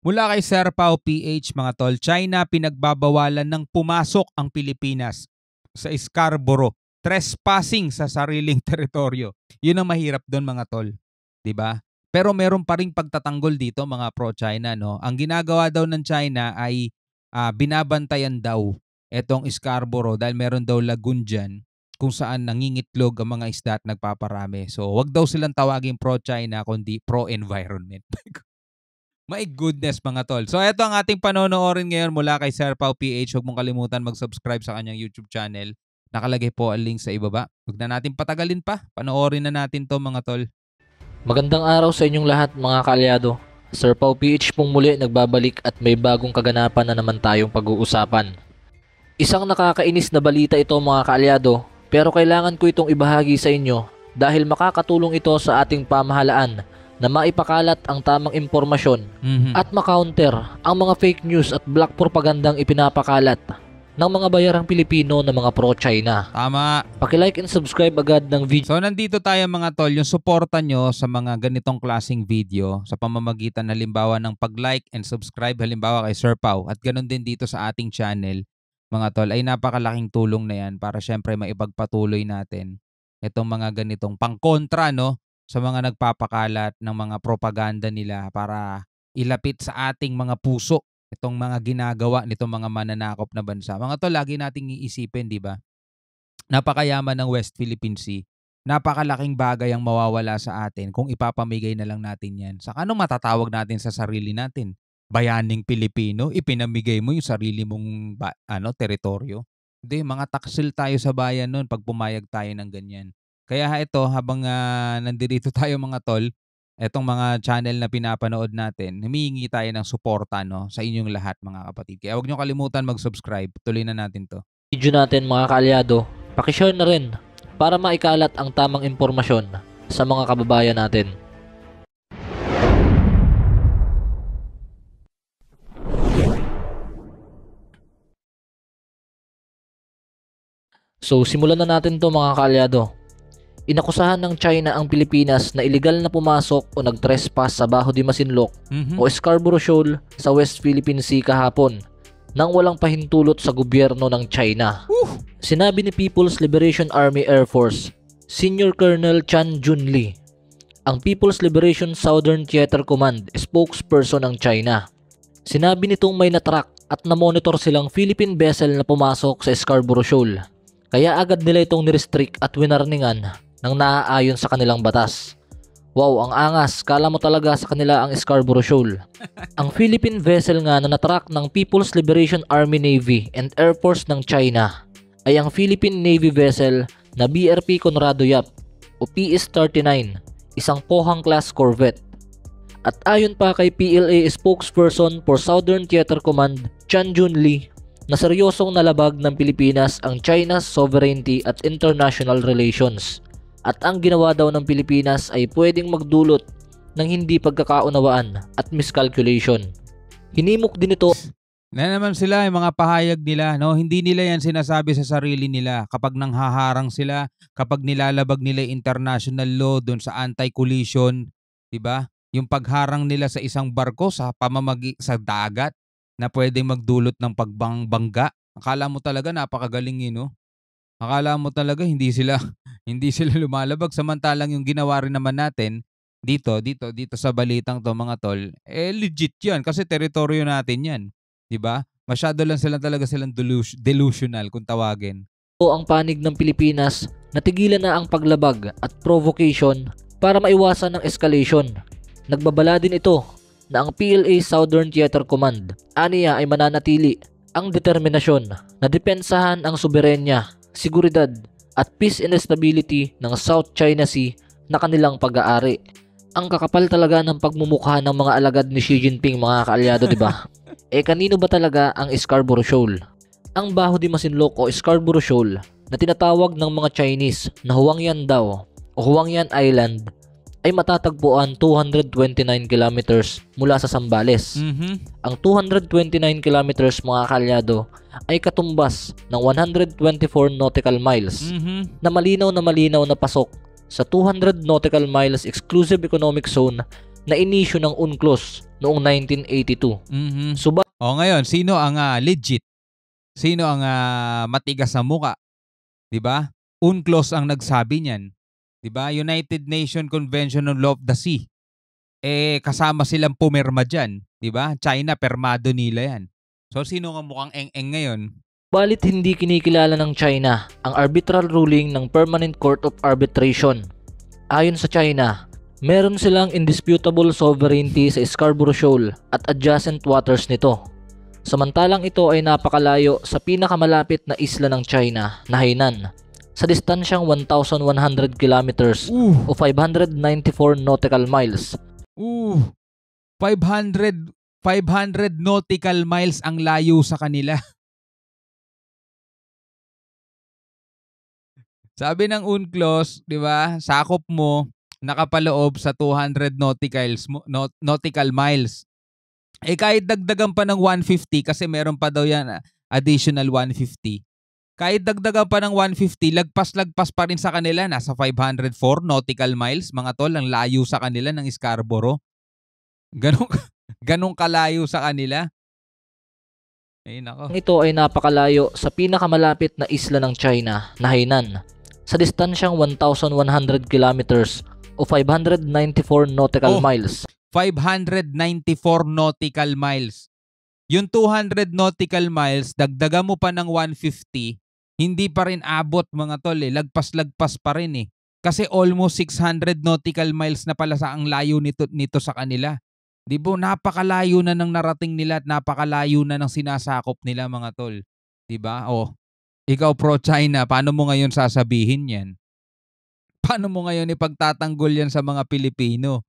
Mula kay Sir Pao PH mga tol, China pinagbabawalan ng pumasok ang Pilipinas sa Scarborough, trespassing sa sariling teritoryo. Yun ang mahirap doon mga tol, 'di ba? Pero meron pa ring pagtatanggol dito mga pro-China, no. Ang ginagawa daw ng China ay binabantayan daw etong Scarborough dahil meron daw lagoon diyan kung saan nangingitlog ang mga isda at nagpaparami. So, wag daw silang tawaging pro-China kundi pro-environment. My goodness mga tol. So ito ang ating panonoorin ngayon mula kay Sir Pao PH. Huwag mong kalimutan mag-subscribe sa kanyang YouTube channel. Nakalagay po ang link sa ibaba. Huwag na natin patagalin pa. Panoorin na natin to mga tol. Magandang araw sa inyong lahat mga kaalyado. Sir Pao PH pong muli nagbabalik at may bagong kaganapan na naman tayong pag-uusapan. Isang nakakainis na balita ito mga kaalyado, pero kailangan ko itong ibahagi sa inyo dahil makakatulong ito sa ating pamahalaan na maipakalat ang tamang impormasyon at makounter ang mga fake news at black propagandang ipinapakalat ng mga bayarang Pilipino na mga pro-China. Tama. Paki-like and subscribe agad ng video. So nandito tayo mga tol, yung suporta nyo sa mga ganitong klaseng video sa pamamagitan halimbawa ng pag-like and subscribe halimbawa kay Sir Pao at ganun din dito sa ating channel mga tol ay napakalaking tulong na yan para syempre maipagpatuloy natin itong mga ganitong pangkontra no sa mga nagpapakalat ng mga propaganda nila para ilapit sa ating mga puso itong mga ginagawa nitong mga mananakop na bansa. Mga tol, lagi nating iisipin, di ba? Napakayaman ng West Philippine Sea. Napakalaking bagay ang mawawala sa atin kung ipapamigay na lang natin yan. Sa ano matatawag natin sa sarili natin? Bayaning Pilipino, ipinamigay mo yung sarili mong teritoryo. Hindi, mga taksil tayo sa bayan noon pag pumayag tayo ng ganyan. Kaya ito, habang nandito tayo mga tol, etong mga channel na pinapanood natin, humihingi tayo ng suporta no, sa inyong lahat mga kapatid. Kaya huwag nyo kalimutan mag-subscribe. Tuloy na natin to. Video natin mga kaalyado, pakishare na rin para maikalat ang tamang impormasyon sa mga kababayan natin. So simulan na natin to mga kaalyado. Inakusahan ng China ang Pilipinas na iligal na pumasok o nag-trespass sa Bajo de Masinloc o Scarborough Shoal sa West Philippine Sea kahapon nang walang pahintulot sa gobyerno ng China. Sinabi ni People's Liberation Army Air Force Senior Colonel Chan Junli, ang People's Liberation Southern Theater Command spokesperson ng China. Sinabi nitong may natrack at namonitor silang Philippine vessel na pumasok sa Scarborough Shoal. Kaya agad nila itong nirestrict at winarningan ng naaayon sa kanilang batas. Wow, ang angas. Kala mo talaga sa kanila ang Scarborough Shoal. Ang Philippine vessel nga na natrack ng People's Liberation Army Navy and Air Force ng China ay ang Philippine Navy vessel na BRP Conrado Yap o PS-39, isang Pohang class corvette. At ayon pa kay PLA spokesperson for Southern Theater Command Chan Junli, na seryosong nalabag ng Pilipinas ang China's sovereignty at international relations. At ang ginawa daw ng Pilipinas ay pwedeng magdulot ng hindi pagkakaunawaan at miscalculation. Hinimok din ito na naman sila yung mga pahayag nila, no? Hindi nila yan sinasabi sa sarili nila kapag nanghaharang sila, kapag nilalabag nila international law doon sa anti-collision, 'di ba? Yung pagharang nila sa isang barko sa sa dagat na pwedeng magdulot ng pagbangga. Akala mo talaga napakagaling yun, no? Akala mo talaga hindi sila lumalabag, samantalang yung ginawa rin naman natin dito sa balitang to mga tol, legit 'yan kasi teritoryo natin 'yan, 'di ba? Masyado lang silang delusional kung tawagin. O ang panig ng Pilipinas na tigilan na ang paglabag at provocation para maiwasan ang escalation. Nagbabala din ito na ang PLA Southern Theater Command aniya ay mananatili ang determinasyon na depensahan ang soberenya, seguridad at peace and stability ng South China Sea na kanilang pag-aari. Ang kakapal talaga ng pagmumukha ng mga alagad ni Xi Jinping mga kaalyado, di ba? Kanino ba talaga ang Scarborough Shoal? Ang Bajo de Masinloc o Scarborough Shoal na tinatawag ng mga Chinese na Huangyan daw o Huangyan Island ay matatagpuan 229 kilometers mula sa Zambales. Ang 229 kilometers mga kaalyado ay katumbas ng 124 nautical miles na malinaw na pasok sa 200 nautical miles exclusive economic zone na inisyu ng UNCLOS noong 1982. Ngayon, sino ang legit? Sino ang matigas sa muka? 'Di ba? UNCLOS ang nagsabi niyan. 'Di ba? United Nations Convention on Law of the Sea. Kasama silang pumirma diyan, 'di ba? China, permado nila 'yan. So sino nga mukhang eng-eng ngayon? Balit hindi kinikilala ng China ang arbitral ruling ng Permanent Court of Arbitration. Ayon sa China, meron silang indisputable sovereignty sa Scarborough Shoal at adjacent waters nito. Samantalang ito ay napakalayo sa pinakamalapit na isla ng China na Hainan, sa distansyang 1,100 kilometers o 594 nautical miles. 500 nautical miles ang layo sa kanila. Sabi ng UNCLOS, 'di ba? Sakop mo nakapaloob sa 200 nautical miles. Kahit dagdagan pa ng 150 kasi meron pa daw yan additional 150. Kahit dagdagan pa ng 150, lagpas pa rin sa kanila, nasa 504 nautical miles, mga tol, ang layo sa kanila ng Scarborough. Ganong kalayo sa kanila. Nako. Ito ay napakalayo sa pinakamalapit na isla ng China na Hainan, sa distansyang 1,100 kilometers o 594 nautical miles. 594 nautical miles. Yung 200 nautical miles, dagdagan mo pa ng 150, hindi pa rin abot, mga tol. Lagpas pa rin . Kasi almost 600 nautical miles na pala sa ang layo nito sa kanila. Di ba? Napakalayo na ng narating nila at napakalayo na ng sinasakop nila, mga tol. Di ba? Ikaw pro-China, paano mo ngayon sasabihin yan? Paano mo ngayon ipagtatanggol yan sa mga Pilipino?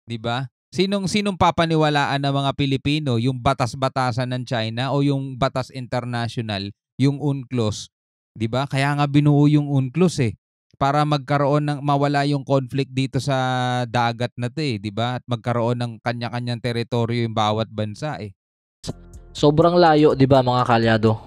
Di ba? Sinong papaniwalaan ng mga Pilipino? Yung batas-batasan ng China o yung batas international, yung UNCLOS? 'Di ba? Kaya nga binuo yung UNCLOS para magkaroon ng mawala yung conflict dito sa dagat na 'to, 'di ba? At magkaroon ng kanya-kanyang teritoryo yung bawat bansa . Sobrang layo, 'di ba, mga kalyado?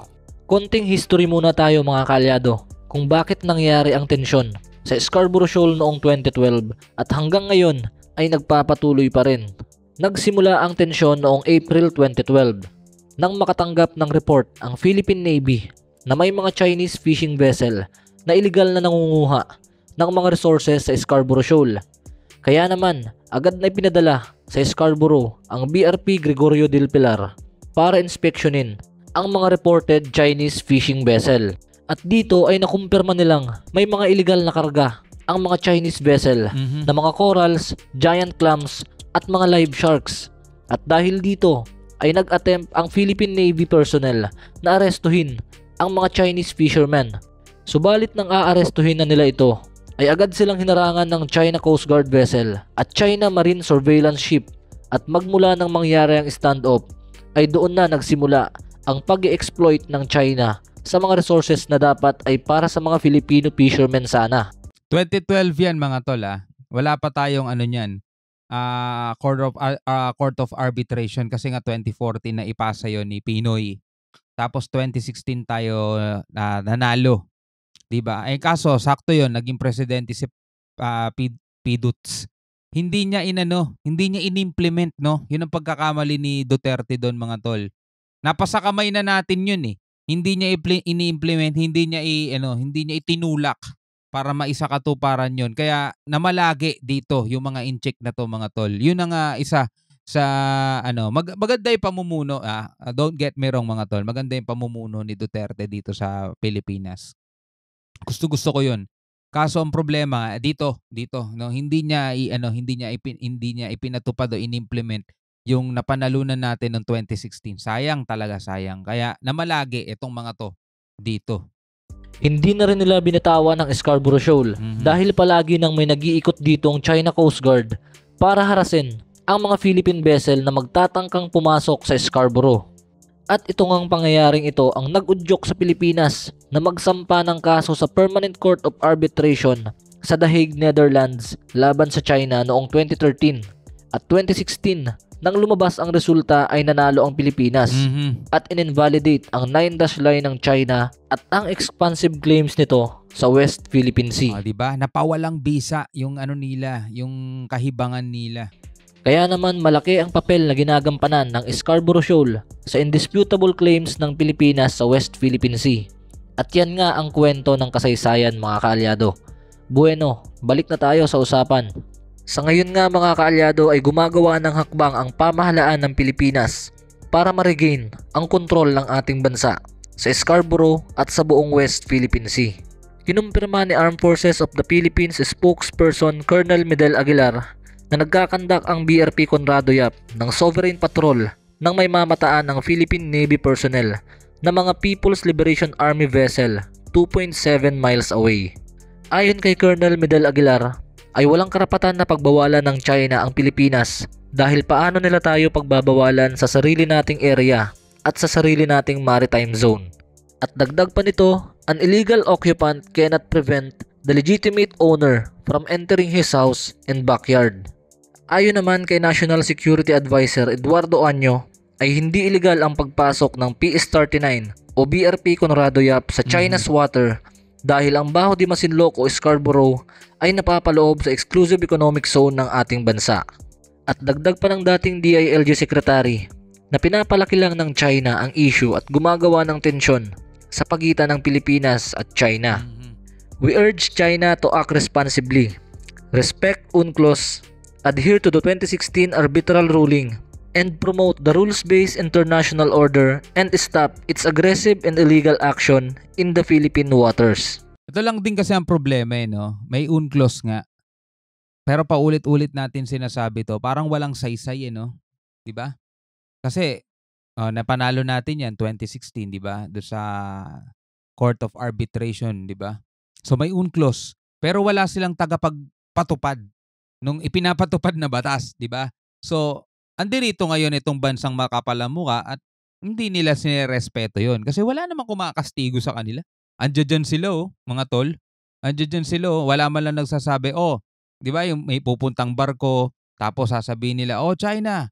Konting history muna tayo, mga kalyado, kung bakit nangyari ang tensyon sa Scarborough Shoal noong 2012 at hanggang ngayon ay nagpapatuloy pa rin. Nagsimula ang tensyon noong April 2012 nang makatanggap ng report ang Philippine Navy na may mga Chinese fishing vessel na iligal na nangunguha ng mga resources sa Scarborough Shoal. Kaya naman, agad na ipinadala sa Scarborough ang BRP Gregorio del Pilar para inspeksyonin ang mga reported Chinese fishing vessel. At dito ay nakumpirma nilang may mga iligal na karga ang mga Chinese vessel na mga corals, giant clams at mga live sharks. At dahil dito ay nag-attempt ang Philippine Navy personnel na arestuhin ang mga Chinese fishermen. Subalit nang aarestuhin na nila ito, ay agad silang hinarangan ng China Coast Guard vessel at China Marine Surveillance Ship, at magmula nang mangyari ang standoff ay doon na nagsimula ang pag-i-exploit ng China sa mga resources na dapat ay para sa mga Filipino fishermen sana. 2012 yan, mga tol . Wala pa tayong niyan. Court of Arbitration kasi nga 2014 na ipasa yon ni Pinoy. Tapos 2016 tayo nanalo. 'Di ba? Kaso sakto yon, naging presidente si Piduts. Hindi niya inimplement, no? 'Yun ang pagkakamali ni Duterte doon, mga tol. Napasa kamay na natin 'yun . Hindi niya ini-implement, hindi niya itinulak para maisakatuparan 'yon. Kaya namalagi dito yung mga incheck na to, mga tol. Yun ang isa sa maganda yung pamumuno. Don't get me wrong, mga tol. Maganda yung pamumuno ni Duterte dito sa Pilipinas. Gusto ko 'yon. Kaso ang problema dito, no, hindi niya ipinatupad o inimplement yung napanalunan natin noong 2016. Sayang talaga, sayang. Kaya namalagi itong mga to dito. Hindi na rin nila binitawan ng Scarborough Shoal dahil palagi nang may nag-iikot dito ang China Coast Guard para harasin ang mga Philippine vessel na magtatangkang pumasok sa Scarborough. At ito ngang pangyayaring ito ang nag-udyok sa Pilipinas na magsampa ng kaso sa Permanent Court of Arbitration sa The Hague, Netherlands laban sa China noong 2013. At 2016, nang lumabas ang resulta ay nanalo ang Pilipinas at in-invalidate ang 9-dash line ng China at ang expansive claims nito sa West Philippine Sea. Diba? Napawalang bisa yung nila, yung kahibangan nila. Kaya naman malaki ang papel na ginagampanan ng Scarborough Shoal sa indisputable claims ng Pilipinas sa West Philippine Sea. At yan nga ang kwento ng kasaysayan mga kaalyado. Bueno, balik na tayo sa usapan. Sa ngayon nga mga kaalyado ay gumagawa ng hakbang ang pamahalaan ng Pilipinas para ma-regain ang kontrol ng ating bansa sa Scarborough at sa buong West Philippine Sea. Kinumpirma ni Armed Forces of the Philippines spokesperson Colonel Medel Aguilar na nagkakandak ang BRP Conrado Yap ng sovereign patrol nang may mamataan ng Philippine Navy personnel na mga People's Liberation Army vessel 2.7 miles away. Ayon kay Colonel Medel Aguilar, ay walang karapatan na pagbawalan ng China ang Pilipinas dahil paano nila tayo pagbabawalan sa sarili nating area at sa sarili nating maritime zone. At dagdag pa nito, an illegal occupant cannot prevent the legitimate owner from entering his house and backyard. Ayon naman kay National Security Advisor Eduardo Año, ay hindi illegal ang pagpasok ng PS-39 o BRP Conrado Yap sa China's water dahil ang Bajo de Masinloc o Scarborough ay napapaloob sa exclusive economic zone ng ating bansa. At dagdag pa ng dating DILG Secretary na pinapalaki lang ng China ang issue at gumagawa ng tensyon sa pagitan ng Pilipinas at China. We urge China to act responsibly, respect UNCLOS, adhere to the 2016 arbitral ruling, and promote the rules-based international order and stop its aggressive and illegal action in the Philippine waters. Ito lang din kasi ang problema no? May UNCLOS nga. Pero paulit-ulit natin sinasabi to, parang walang saysay no? 'Di ba? Kasi napanalo natin 'yan 2016, 'di ba? Do sa Court of Arbitration, 'di ba? So may UNCLOS, pero wala silang tagapagpatupad nung ipinapatupad na batas, 'di ba? So andirito ngayon itong bansang makapalamuka at hindi nila sinerespeto 'yon kasi wala namang kumakastigo sa kanila. Andiyan sila mga tol. Andiyan sila wala man lang nagsasabi, 'di ba, yung may pupuntang barko tapos sasabihin nila, China,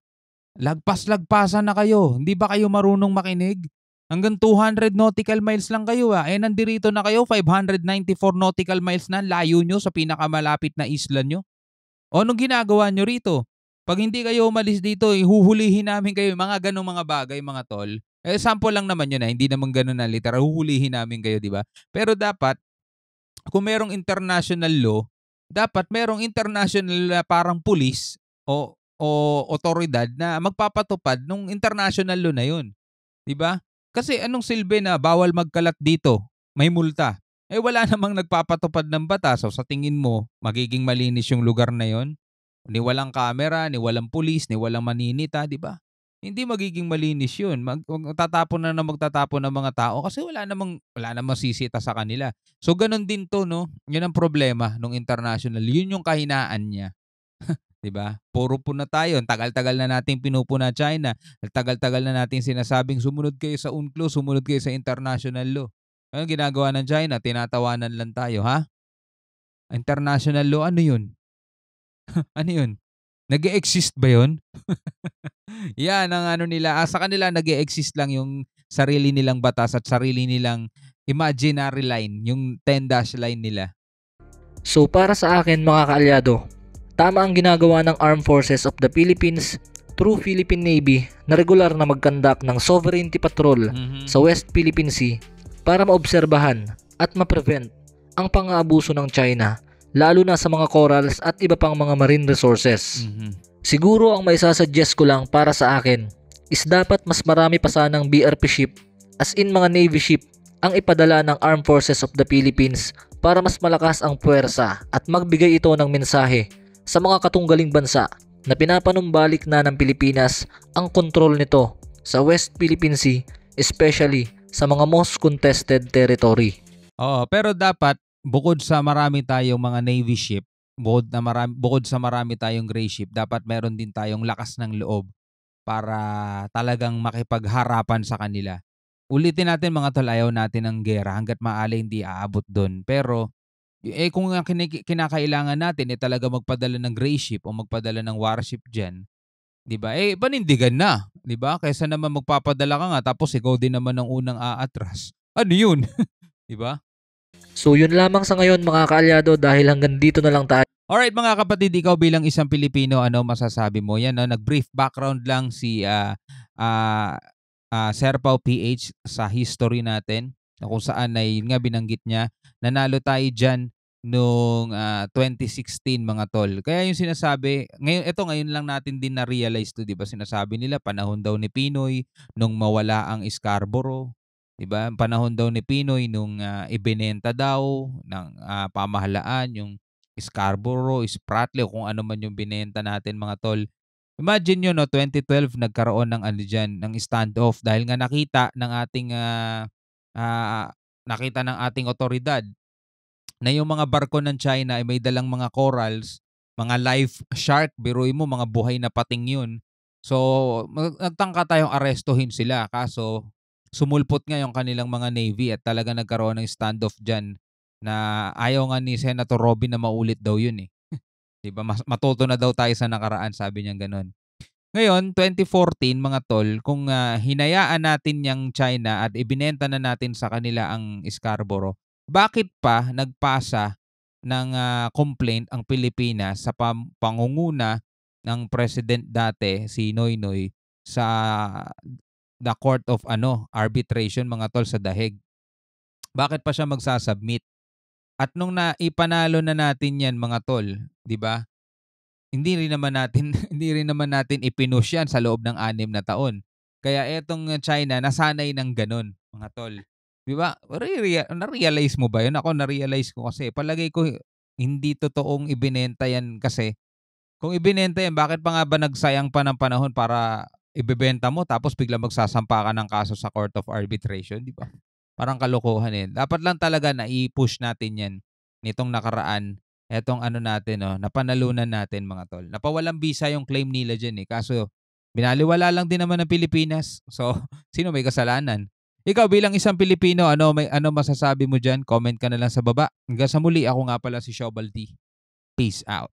lagpas-lagpasan na kayo. Hindi ba kayo marunong makinig? Hanggang 200 nautical miles lang kayo nandirito na kayo 594 nautical miles na layo nyo sa pinakamalapit na isla nyo. Anong ginagawa nyo rito? Pag hindi kayo umalis dito, huhulihin namin kayo. Mga ganong mga bagay, mga tol. Sample lang naman yun hindi naman ganun na literal. Huhulihin namin kayo, di ba? Pero dapat, kung merong international law, dapat merong international na parang police o otoridad na magpapatupad ng international law na yun. Di ba? Kasi anong silbi na bawal magkalat dito? May multa. Wala namang nagpapatupad ng batas. So sa tingin mo, magiging malinis yung lugar na yon? Ni walang kamera, ni walang pulis, ni walang maninita, di ba? Hindi magiging malinis yun. Magtatapon ng mga tao kasi wala namang sisita sa kanila. So ganun din to, no? Yun ang problema ng international. Yun yung kahinaan niya. 'Di ba? Puro puna tayo. Tagal-tagal na nating pinupuna China. Tagal-tagal na nating sinasabing sumunod kayo sa UNCLOS, sumunod kayo sa international law. Ano ginagawa ng China? Tinatawanan lang tayo, ha? International law, ano 'yun? Ano 'yun? Nag-e-exist ba 'yun? Yan ang nila. Sa kanila nag-e-exist lang yung sarili nilang batas at sarili nilang imaginary line, yung 10-dash line nila. So para sa akin mga kaalyado, tama ang ginagawa ng Armed Forces of the Philippines through Philippine Navy na regular na mag-conduct ng sovereignty patrol sa West Philippine Sea para maobserbahan at ma-prevent ang pang-aabuso ng China, lalo na sa mga corals at iba pang mga marine resources. Siguro ang may sasuggest ko lang para sa akin is dapat mas marami pa sanang BRP ship, as in mga Navy ship, ang ipadala ng Armed Forces of the Philippines para mas malakas ang puwersa at magbigay ito ng mensahe sa mga katunggaling bansa na pinapanumbalik na ng Pilipinas ang kontrol nito sa West Philippine Sea, especially sa mga most contested territory. Pero dapat bukod sa marami tayong mga Navy ship, bukod sa marami tayong gray ship, dapat meron din tayong lakas ng loob para talagang makipagharapan sa kanila. Ulitin natin mga tol, ayaw natin ng gera hanggat maaari hindi aabot doon. Pero kung kinakailangan natin talaga magpadala ng gray ship o magpadala ng warship dyan, 'di ba? Panindigan na, 'di ba? Kaysa naman magpapadala ka nga tapos ikaw din naman ang unang aatras. Ano 'yun? 'Di ba? So yun lamang sa ngayon mga kaalyado, dahil hanggang dito na lang tayo. Alright mga kapatid, ikaw bilang isang Pilipino, ano masasabi mo? Yan, no? Nag-brief background lang si ah, Sir Pao PH sa history natin, na kung saan ay yun nga binanggit niya, nanalo tayo dyan noong 2016 mga tol. Kaya yung sinasabi, ngayon lang natin din na-realize to, di ba? Sinasabi nila, panahon daw ni Pinoy nung mawala ang Scarborough. Diba? Panahon daw ni Pinoy nung ibinenta daw ng pamahalaan yung Scarborough, Spratly, o kung ano man yung binenta natin mga tol. Imagine nyo, no, 2012 nagkaroon ng ano dyan, ng standoff dahil nga ah, nakita ng ating otoridad na yung mga barko ng China ay may dalang mga corals, mga live shark, biruin mo, mga buhay na pating yun. So, nagtangka tayong arestuhin sila. Kaso, sumulpot nga yung kanilang mga navy at talaga nagkaroon ng standoff dyan na ayaw nga ni Senator Robin na maulit daw yun eh. Diba? Matuto na daw tayo sa nakaraan, sabi niya ganun. Ngayon, 2014 mga tol, kung hinayaan natin yung China at ibinenta na natin sa kanila ang Scarborough, bakit pa nagpasa ng complaint ang Pilipinas sa pangunguna ng president dati, si Noynoy, sa the Court of Arbitration mga tol sa Dahig? Bakit pa siya magsasubmit? At nung naipanalo na natin yan mga tol, 'di ba? Hindi rin naman natin hindi rin naman natin ipinush yan sa loob ng 6 na taon. Kaya etong China nasanay ng gano'n, mga tol. 'Di ba? Na-realize mo ba 'yun? Ako na-realize ko kasi palagay ko hindi totoong ibinenta yan kasi. Kung ibinenta yan, bakit pa nga ba nagsayang pa ng panahon para ibebenta mo tapos biglang magsasampa ka ng kaso sa Court of Arbitration, 'di ba? Parang kalokohan eh. Dapat lang talaga na i-push natin yan nitong nakaraan. Etong ano natin, no, napanalunan natin mga tol. Napawalang bisa yung claim nila dyan eh. Kaso, binaliwala lang din naman ng Pilipinas. So, sino may kasalanan? Ikaw bilang isang Pilipino, ano masasabi mo dyan? Comment ka na lang sa baba. Hanggang sa muli, ako nga pala si Shobal D. Peace out.